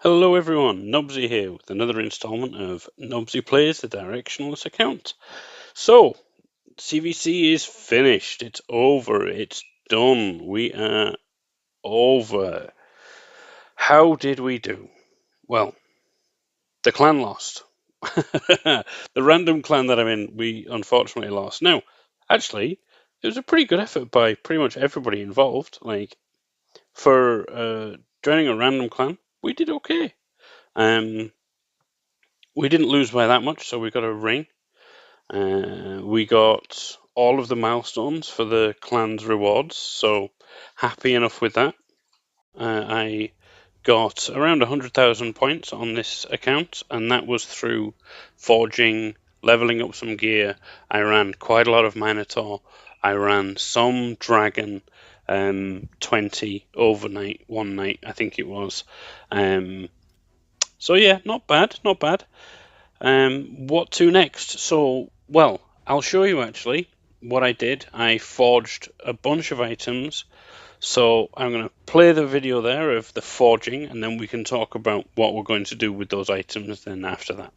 Hello everyone, Nobsy here with another installment of Nobsy Plays the Directionless account. So, CVC is finished, it's over, it's done, we are over. How did we do? Well, the clan lost. The random clan that I'm in, we unfortunately lost. Now, actually, it was a pretty good effort by pretty much everybody involved. Like, for joining a random clan, we did okay. We didn't lose by that much, so we got a ring. We got all of the milestones for the clan's rewards, so happy enough with that. I got around 100,000 points on this account, and that was through forging, leveling up some gear. I ran quite a lot of Minotaur. I ran some Dragon 20 overnight, one night, I think it was. So yeah, not bad, not bad. What to next? So, well, I'll show you actually what I did. I forged a bunch of items. So I'm going to play the video there of the forging, and then we can talk about what we're going to do with those items then after that.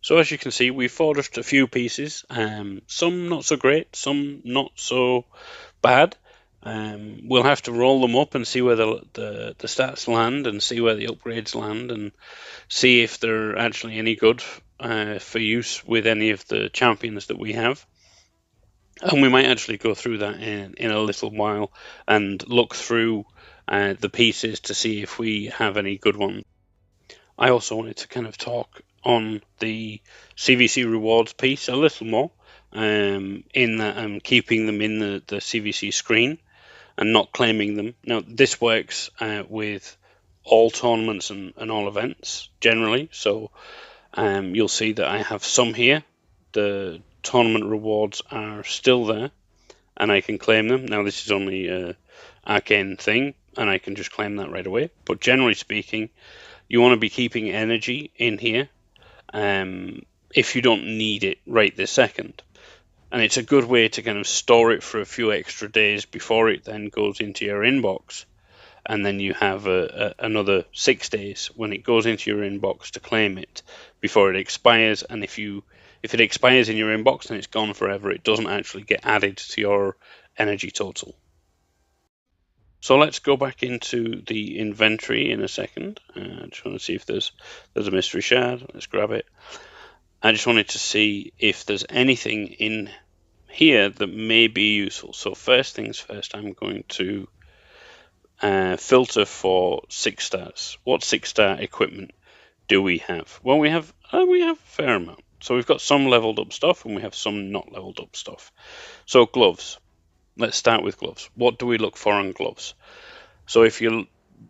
So as you can see, we forged a few pieces, some not so great, some not so bad. We'll have to roll them up and see where the stats land and see where the upgrades land and see if they're actually any good for use with any of the champions that we have. And we might actually go through that in a little while and look through the pieces to see if we have any good ones. I also wanted to kind of talk on the CVC rewards piece a little more, in that I'm keeping them in the CVC screen and not claiming them. Now, this works with all tournaments and all events generally, so you'll see that I have some here. The tournament rewards are still there, and I can claim them. Now, this is only a Arcane thing, and I can just claim that right away. But generally speaking, you want to be keeping energy in here if you don't need it right this second. And it's a good way to kind of store it for a few extra days before it then goes into your inbox. And then you have another 6 days when it goes into your inbox to claim it before it expires. And if it expires in your inbox, then it's gone forever. It doesn't actually get added to your energy total. So let's go back into the inventory in a second. I just want to see if there's a mystery shard. Let's grab it. I just wanted to see if there's anything in here that may be useful. So first things first, I'm going to filter for 6 stars. What 6-star equipment do we have? Well, we have a fair amount. So we've got some leveled up stuff and we have some not leveled up stuff. So gloves. Let's start with gloves. What do we look for on gloves? So if you're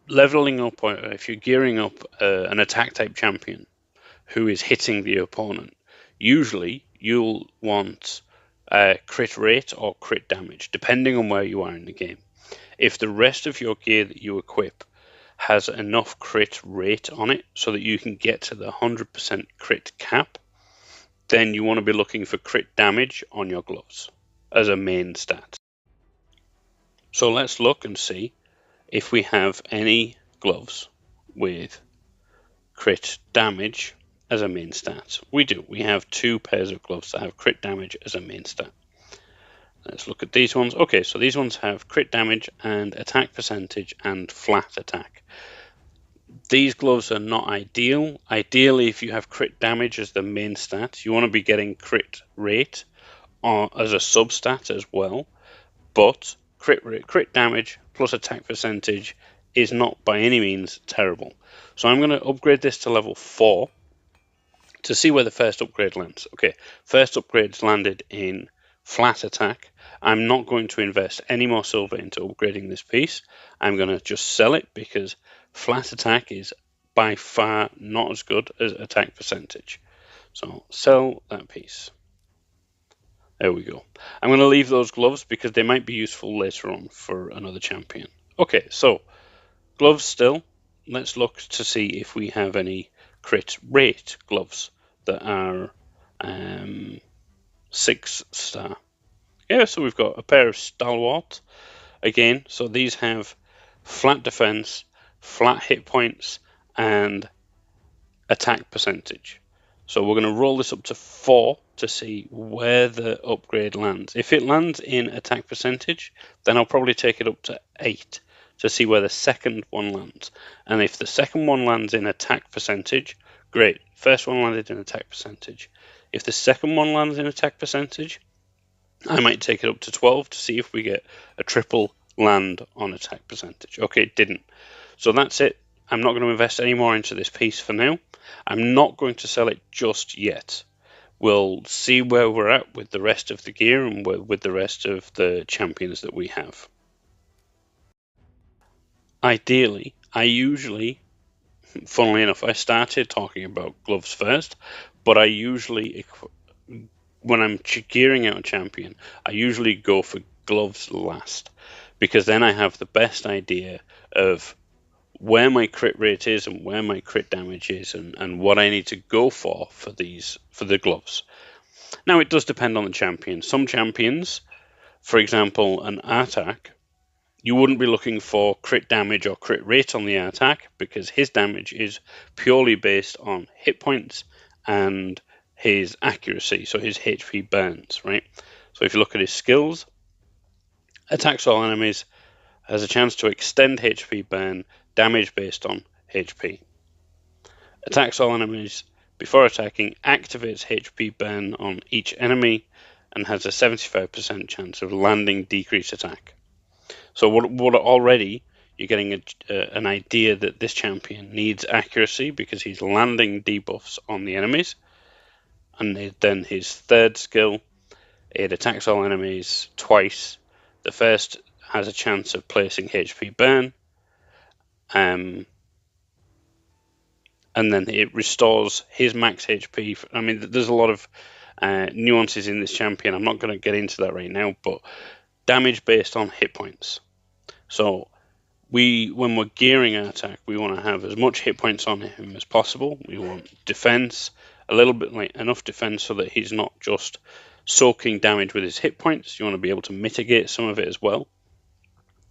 leveling up, or if you're gearing up an attack type champion who is hitting the opponent, usually you'll want crit rate or crit damage, depending on where you are in the game. If the rest of your gear that you equip has enough crit rate on it so that you can get to the 100% crit cap, then you want to be looking for crit damage on your gloves as a main stat. So let's look and see if we have any gloves with crit damage as a main stat. We do. We have 2 pairs of gloves that have crit damage as a main stat. Let's look at these ones. Okay, so these ones have crit damage and attack percentage and flat attack. These gloves are not ideal. Ideally, if you have crit damage as the main stat, you want to be getting crit rate as a substat as well. But crit damage plus attack percentage is not by any means terrible. So I'm going to upgrade this to level 4 to see where the first upgrade lands. Okay, first upgrade's landed in flat attack. I'm not going to invest any more silver into upgrading this piece. I'm going to just sell it because flat attack is by far not as good as attack percentage. So sell that piece. There we go. I'm going to leave those gloves because they might be useful later on for another champion. Okay, so gloves still. Let's look to see if we have any crit rate gloves that are 6-star. Yeah, so we've got a pair of Stalwart again. So these have flat defense, flat hit points, and attack percentage. So we're going to roll this up to 4 to see where the upgrade lands. If it lands in attack percentage, then I'll probably take it up to 8 to see where the second one lands. And if the second one lands in attack percentage, great. First one landed in attack percentage. If the second one lands in attack percentage, I might take it up to 12 to see if we get a triple land on attack percentage. Okay, it didn't. So that's it. I'm not going to invest any more into this piece for now. I'm not going to sell it just yet. We'll see where we're at with the rest of the gear and with the rest of the champions that we have. Ideally, funnily enough, I started talking about gloves first, but I usually, when I'm gearing out a champion, I usually go for gloves last, because then I have the best idea of where my crit rate is and where my crit damage is and what I need to go for the gloves. Now, it does depend on the champion. Some champions, for example, an Artak, you wouldn't be looking for crit damage or crit rate on the Artak because his damage is purely based on hit points and his accuracy, so his HP burns, right? So if you look at his skills, attacks all enemies, has a chance to extend HP burn, damage based on HP. Attacks all enemies before attacking, activates HP burn on each enemy, and has a 75% chance of landing decreased attack. So what already you're getting an idea that this champion needs accuracy because he's landing debuffs on the enemies. And then his third skill, it attacks all enemies twice. The first has a chance of placing HP burn. And then it restores his max HP. I mean, there's a lot of nuances in this champion. I'm not going to get into that right now, but damage based on hit points. So when we're gearing our attack, we want to have as much hit points on him as possible. We want defense, a little bit like enough defense so that he's not just soaking damage with his hit points. You want to be able to mitigate some of it as well.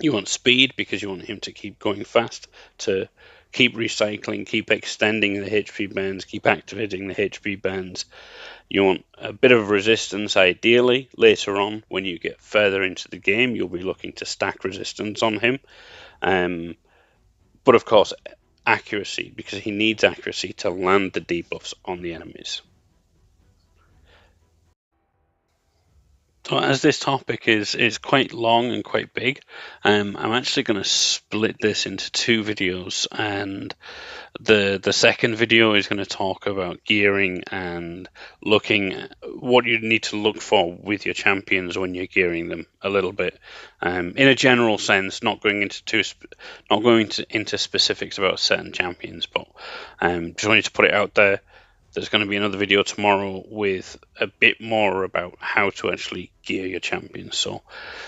You want speed because you want him to keep going fast, to keep recycling, keep extending the HP burns, keep activating the HP burns. You want a bit of resistance, ideally. Later on, when you get further into the game, you'll be looking to stack resistance on him. But of course, accuracy, because he needs accuracy to land the debuffs on the enemies. So as this topic is quite long and quite big, I'm actually going to split this into two videos, and the second video is going to talk about gearing and looking at what you need to look for with your champions when you're gearing them a little bit, in a general sense, not going into specifics about certain champions, but just wanted to put it out there. There's going to be another video tomorrow with a bit more about how to actually gear your champions. So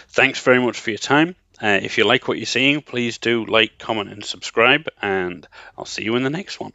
thanks very much for your time. If you like what you're seeing, please do like, comment, and subscribe, and I'll see you in the next one.